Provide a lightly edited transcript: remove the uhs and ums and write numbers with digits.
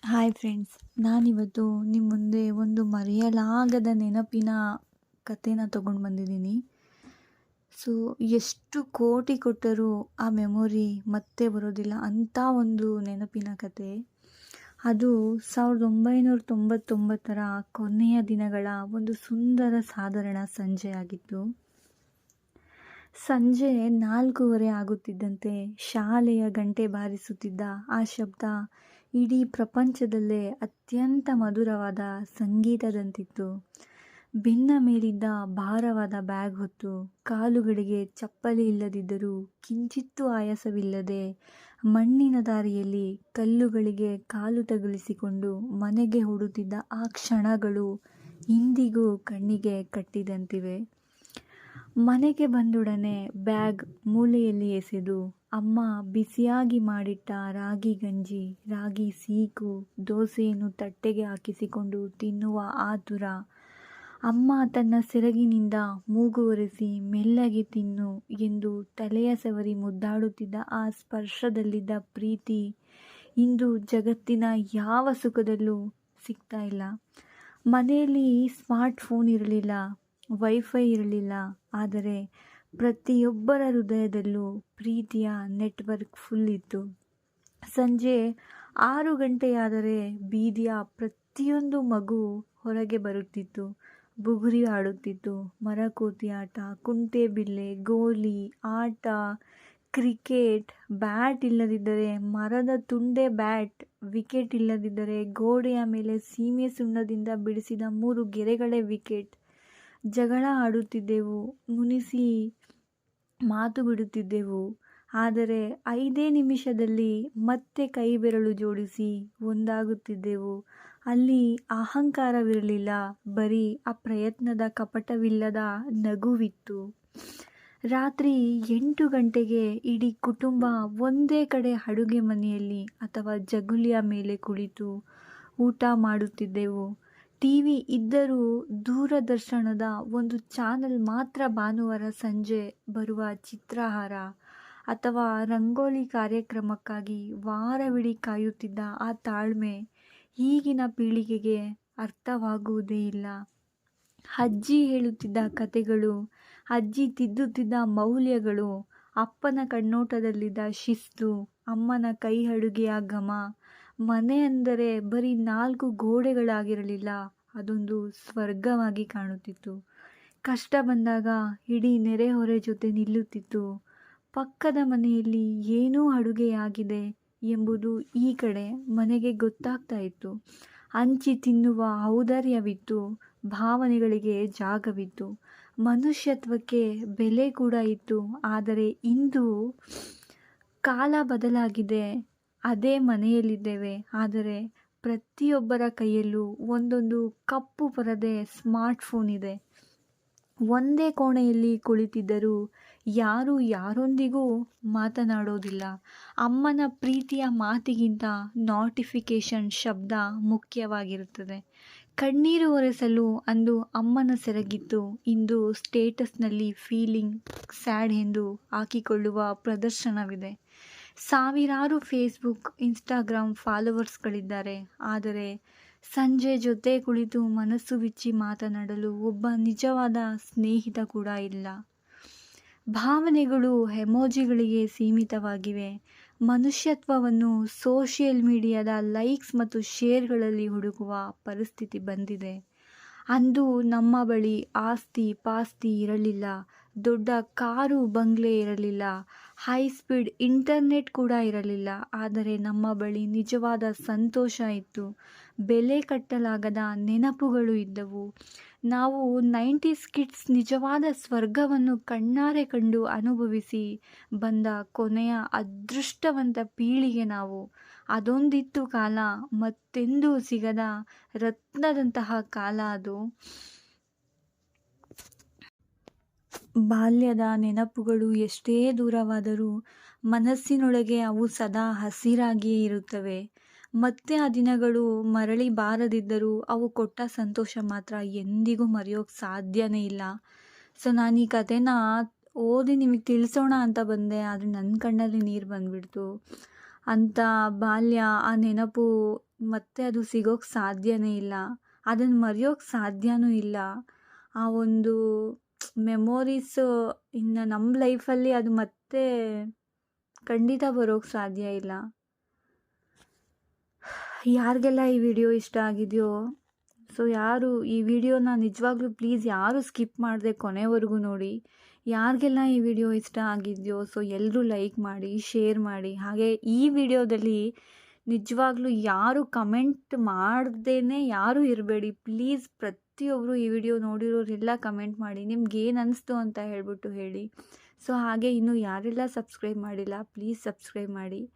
Hi friends, ನಾನಿವತ್ತು ನಿಮ್ಮ ಮುಂದೆ ಒಂದು ಮರೆಯಲಾಗದ ನೆನಪಿನ ಕಥೆನ ತೊಗೊಂಡು ಬಂದಿದ್ದೀನಿ. ಸೊ ಎಷ್ಟು ಕೋಟಿ ಕೊಟ್ಟರೂ ಆ ಮೆಮೊರಿ ಮತ್ತೆ ಬರೋದಿಲ್ಲ ಅಂಥ ಒಂದು ನೆನಪಿನ ಕತೆ. ಅದು 1999ರ ಕೊನೆಯ ದಿನಗಳ ಒಂದು ಸುಂದರ ಸಾಧಾರಣ ಸಂಜೆ ಆಗಿತ್ತು. ಸಂಜೆ 4:15 ಆಗುತ್ತಿದ್ದಂತೆ ಶಾಲೆಯ ಗಂಟೆ ಬಾರಿಸುತ್ತಿದ್ದ ಆ ಶಬ್ದ ಇಡೀ ಪ್ರಪಂಚದಲ್ಲೇ ಅತ್ಯಂತ ಮಧುರವಾದ ಸಂಗೀತದಂತಿತ್ತು. ಬೆನ್ನ ಮೇಲಿದ್ದ ಭಾರವಾದ ಬ್ಯಾಗ್ ಹೊತ್ತು ಕಾಲುಗಳಿಗೆ ಚಪ್ಪಲಿ ಇಲ್ಲದಿದ್ದರೂ ಕಿಂಚಿತ್ತೂ ಆಯಾಸವಿಲ್ಲದೆ ಮಣ್ಣಿನ ದಾರಿಯಲ್ಲಿ ಕಲ್ಲುಗಳಿಗೆ ಕಾಲು ತಗುಲಿಸಿಕೊಂಡು ಮನೆಗೆ ಓಡುತ್ತಿದ್ದ ಆ ಕ್ಷಣಗಳು ಇಂದಿಗೂ ಕಣ್ಣಿಗೆ ಕಟ್ಟಿದಂತಿವೆ. ಮನೆಗೆ ಬಂದೊಡನೆ ಬ್ಯಾಗ್ ಮೂಲೆಯಲ್ಲಿ ಎಸೆದು ಅಮ್ಮ ಬಿಸಿಯಾಗಿ ಮಾಡಿಟ್ಟ ರಾಗಿ ಗಂಜಿ, ರಾಗಿ ಸೀಕು, ದೋಸೆಯನ್ನು ತಟ್ಟೆಗೆ ಹಾಕಿಸಿಕೊಂಡು ತಿನ್ನುವ ಆತುರ, ಅಮ್ಮ ತನ್ನ ಸೆರಗಿನಿಂದ ಮೂಗು ಒರೆಸಿ ಮೆಲ್ಲಗೆ ತಿನ್ನು ಎಂದು ತಲೆಯ ಸವರಿ ಮುದ್ದಾಡುತ್ತಿದ್ದ ಆ ಸ್ಪರ್ಶದಲ್ಲಿದ್ದ ಪ್ರೀತಿ ಇಂದು ಜಗತ್ತಿನ ಯಾವ ಸುಖದಲ್ಲೂ ಸಿಗ್ತಾ ಇಲ್ಲ. ಮನೆಯಲ್ಲಿ ಸ್ಮಾರ್ಟ್ಫೋನ್ ಇರಲಿಲ್ಲ, ವೈಫೈ ಇರಲಿಲ್ಲ, ಆದರೆ ಪ್ರತಿಯೊಬ್ಬರ ಹೃದಯದಲ್ಲೂ ಪ್ರೀತಿಯ ನೆಟ್ವರ್ಕ್ ಫುಲ್ ಇತ್ತು. ಸಂಜೆ 6 ಗಂಟೆಯಾದರೆ ಬೀದಿಯ ಪ್ರತಿಯೊಂದು ಮಗು ಹೊರಗೆ ಬರುತ್ತಿತ್ತು, ಬುಗುರಿ ಆಡುತ್ತಿತ್ತು. ಮರಕೋತಿ ಆಟ, ಕುಂಟೆಬಿಲ್ಲೆ, ಗೋಲಿ ಆಟ, ಕ್ರಿಕೆಟ್, ಬ್ಯಾಟ್ ಇಲ್ಲದಿದ್ದರೆ ಮರದ ತುಂಡೆ ಬ್ಯಾಟ್, ವಿಕೆಟ್ ಇಲ್ಲದಿದ್ದರೆ ಗೋಡೆಯ ಮೇಲೆ ಸೀಮೆ ಸುಣ್ಣದಿಂದ ಬಿಡಿಸಿದ 3 ಗೆರೆಗಳೇ ವಿಕೆಟ್. ಜಗಳ ಆಡುತ್ತಿದ್ದೆವು, ಮುನಿಸಿ ಮಾತು ಬಿಡುತ್ತಿದ್ದೆವು. ಆದರೆ 5 ನಿಮಿಷದಲ್ಲಿ ಮತ್ತೆ ಕೈ ಬೆರಳು ಜೋಡಿಸಿ ಒಂದಾಗುತ್ತಿದ್ದೆವು. ಅಲ್ಲಿ ಅಹಂಕಾರವಿರಲಿಲ್ಲ, ಬರೀ ಆ ಪ್ರಯತ್ನದ ಕಪಟವಿಲ್ಲದ ನಗುವಿತ್ತು. ರಾತ್ರಿ 8 ಗಂಟೆಗೆ ಇಡೀ ಕುಟುಂಬ ಒಂದೇ ಕಡೆ ಅಡುಗೆ ಮನೆಯಲ್ಲಿ ಅಥವಾ ಜಗುಲಿಯ ಮೇಲೆ ಕುಳಿತು ಊಟ ಮಾಡುತ್ತಿದ್ದೆವು. ಟಿವಿ ಇದ್ದರೂ ದೂರದರ್ಶನದ ಒಂದು ಚಾನಲ್ ಮಾತ್ರ ಭಾನುವಾರ ಸಂಜೆ ಬರುವ ಚಿತ್ರಹಾರ ಅಥವಾ ರಂಗೋಲಿ ಕಾರ್ಯಕ್ರಮಕ್ಕಾಗಿ ವಾರವಿಡೀ ಕಾಯುತ್ತಿದ್ದ ಆ ತಾಳ್ಮೆ ಈಗಿನ ಪೀಳಿಗೆಗೆ ಅರ್ಥವಾಗುವುದೇ ಇಲ್ಲ. ಅಜ್ಜಿ ಹೇಳುತ್ತಿದ್ದ ಕತೆಗಳು, ಅಜ್ಜಿ ತಿದ್ದುತ್ತಿದ್ದ ಮೌಲ್ಯಗಳು, ಅಪ್ಪನ ಕಣ್ಣೋಟದಲ್ಲಿದ್ದ ಶಿಸ್ತು, ಅಮ್ಮನ ಕೈ ಅಡುಗೆಯ ಘಮ. ಮನೆ ಅಂದರೆ ಬರೀ 4 ಗೋಡೆಗಳಾಗಿರಲಿಲ್ಲ, ಅದೊಂದು ಸ್ವರ್ಗವಾಗಿ ಕಾಣುತ್ತಿತ್ತು. ಕಷ್ಟ ಬಂದಾಗ ಇಡೀ ನೆರೆಹೊರೆ ಜೊತೆ ನಿಲ್ಲುತ್ತಿತ್ತು. ಪಕ್ಕದ ಮನೆಯಲ್ಲಿ ಏನೋ ಅಡುಗೆಯಾಗಿದೆ ಎಂಬುದು ಈ ಕಡೆ ಮನೆಗೆ ಗೊತ್ತಾಗ್ತಾ ಇತ್ತು. ಹಂಚಿ ತಿನ್ನುವ ಔದಾರ್ಯವಿತ್ತು, ಭಾವನೆಗಳಿಗೆ ಜಾಗವಿತ್ತು, ಮನುಷ್ಯತ್ವಕ್ಕೆ ಬೆಲೆ ಕೂಡ ಇತ್ತು. ಆದರೆ ಇಂದು ಕಾಲ ಬದಲಾಗಿದೆ, ಅದೇ ಮನೆಯಲ್ಲಿದ್ದೇವೆ, ಆದರೆ ಪ್ರತಿಯೊಬ್ಬರ ಕೈಯಲ್ಲೂ ಒಂದೊಂದು ಕಪ್ಪು ಪರದೆ ಸ್ಮಾರ್ಟ್ಫೋನ್ ಇದೆ. ಒಂದೇ ಕೋಣೆಯಲ್ಲಿ ಕುಳಿತಿದ್ದರೂ ಯಾರೂ ಯಾರೊಂದಿಗೂ ಮಾತನಾಡೋದಿಲ್ಲ. ಅಮ್ಮನ ಪ್ರೀತಿಯ ಮಾತಿಗಿಂತ ನೋಟಿಫಿಕೇಶನ್ ಶಬ್ದ ಮುಖ್ಯವಾಗಿರುತ್ತದೆ. ಕಣ್ಣೀರು ಒರೆಸಲು ಅಂದು ಅಮ್ಮನ ಸೆರಗಿತ್ತು, ಇಂದು ಸ್ಟೇಟಸ್ನಲ್ಲಿ ಫೀಲಿಂಗ್ ಸ್ಯಾಡ್ ಎಂದು ಹಾಕಿಕೊಳ್ಳುವ ಪ್ರದರ್ಶನವಿದೆ. ಸಾವಿರಾರು ಫೇಸ್ಬುಕ್, ಇನ್ಸ್ಟಾಗ್ರಾಮ್ ಫಾಲೋವರ್ಸ್ಗಳಿದ್ದಾರೆ, ಆದರೆ ಸಂಜೆ ಜೊತೆ ಕುಳಿತು ಮನಸ್ಸು ಬಿಚ್ಚಿ ಮಾತನಾಡಲು ಒಬ್ಬ ನಿಜವಾದ ಸ್ನೇಹಿತ ಕೂಡ ಇಲ್ಲ. ಭಾವನೆಗಳು ಎಮೋಜಿಗಳಿಗೆ ಸೀಮಿತವಾಗಿವೆ. ಮನುಷ್ಯತ್ವವನ್ನು ಸೋಷಿಯಲ್ ಮೀಡಿಯಾದ ಲೈಕ್ಸ್ ಮತ್ತು ಶೇರ್ಗಳಲ್ಲಿ ಹುಡುಕುವ ಪರಿಸ್ಥಿತಿ ಬಂದಿದೆ. ಅಂದು ನಮ್ಮ ಬಳಿ ಆಸ್ತಿ ಪಾಸ್ತಿ ಇರಲಿಲ್ಲ, ದೊಡ್ಡ ಕಾರು ಬಂಗ್ಲೆ ಇರಲಿಲ್ಲ, ಹೈ ಸ್ಪೀಡ್ ಇಂಟರ್ನೆಟ್ ಕೂಡ ಇರಲಿಲ್ಲ, ಆದರೆ ನಮ್ಮ ಬಳಿ ನಿಜವಾದ ಸಂತೋಷ ಇತ್ತು, ಬೆಲೆ ಕಟ್ಟಲಾಗದ ನೆನಪುಗಳು ಇದ್ದವು. ನಾವು 90s ಕಿಡ್ಸ್ ನಿಜವಾದ ಸ್ವರ್ಗವನ್ನು ಕಣ್ಣಾರೆ ಕಂಡು ಅನುಭವಿಸಿ ಬಂದ ಕೊನೆಯ ಅದೃಷ್ಟವಂತ ಪೀಳಿಗೆ ನಾವು. ಅದೊಂದಿತ್ತು ಕಾಲ, ಮತ್ತೆಂದೂ ಸಿಗದ ರತ್ನದಂತಹ ಕಾಲ ಅದು. ಬಾಲ್ಯದ ನೆನಪುಗಳು ಎಷ್ಟೇ ದೂರವಾದರೂ ಮನಸ್ಸಿನೊಳಗೆ ಅವು ಸದಾ ಹಸಿರಾಗಿಯೇ ಇರುತ್ತವೆ. ಮತ್ತೆ ಆ ದಿನಗಳು ಮರಳಿ ಬಾರದಿದ್ದರೂ ಅವು ಕೊಟ್ಟ ಸಂತೋಷ ಮಾತ್ರ ಎಂದಿಗೂ ಮರೆಯೋಕ್ಕೆ ಸಾಧ್ಯನೇ ಇಲ್ಲ. ಸೊ ನಾನು ಈ ಕಥೆನ ಓದಿ ನಿಮಗೆ ತಿಳಿಸೋಣ ಅಂತ ಬಂದೆ, ಆದರೆ ನನ್ನ ಕಣ್ಣಲ್ಲಿ ನೀರು ಬಂದುಬಿಡ್ತು. ಅಂಥ ಬಾಲ್ಯ, ಆ ನೆನಪು ಮತ್ತೆ ಅದು ಸಿಗೋಕ್ಕೆ ಸಾಧ್ಯನೇ ಇಲ್ಲ. ಅದನ್ನು ಮರೆಯೋಕ್ಕೆ ಸಾಧ್ಯನೂ ಇಲ್ಲ. ಆ ಒಂದು ಮೆಮೊರೀಸು ಇನ್ನು ನಮ್ಮ ಲೈಫಲ್ಲಿ ಅದು ಮತ್ತೆ ಖಂಡಿತ ಬರೋಕ್ಕೆ ಸಾಧ್ಯ ಇಲ್ಲ. ಯಾರಿಗೆಲ್ಲ ಈ ವಿಡಿಯೋ ಇಷ್ಟ ಆಗಿದೆಯೋ, ಸೊ ಯಾರು ಈ ವಿಡಿಯೋನ ನಿಜವಾಗ್ಲೂ ಪ್ಲೀಸ್ ಯಾರು ಸ್ಕಿಪ್ ಮಾಡದೆ ಕೊನೆವರೆಗೂ ನೋಡಿ. ಯಾರಿಗೆಲ್ಲ ಈ ವಿಡಿಯೋ ಇಷ್ಟ ಆಗಿದೆಯೋ ಸೊ ಎಲ್ಲರೂ ಲೈಕ್ ಮಾಡಿ, ಶೇರ್ ಮಾಡಿ. ಹಾಗೆ ಈ ವಿಡಿಯೋದಲ್ಲಿ ನಿಜವಾಗ್ಲೂ ಯಾರು ಕಮೆಂಟ್ ಮಾಡ್ದೇನೆ ಯಾರೂ ಇರಬೇಡಿ ಪ್ಲೀಸ್. ಪ್ರತಿಯೊಬ್ಬರು ಈ ವಿಡಿಯೋ ನೋಡಿರೋರೆಲ್ಲ ಕಮೆಂಟ್ ಮಾಡಿ ನಿಮ್ಗೇನು ಅನಿಸ್ತು ಅಂತ ಹೇಳ್ಬಿಟ್ಟು ಹೇಳಿ. ಸೊ ಹಾಗೆ ಇನ್ನೂ ಯಾರೆಲ್ಲ ಸಬ್ಸ್ಕ್ರೈಬ್ ಮಾಡಿಲ್ಲ ಪ್ಲೀಸ್ ಸಬ್ಸ್ಕ್ರೈಬ್ ಮಾಡಿ.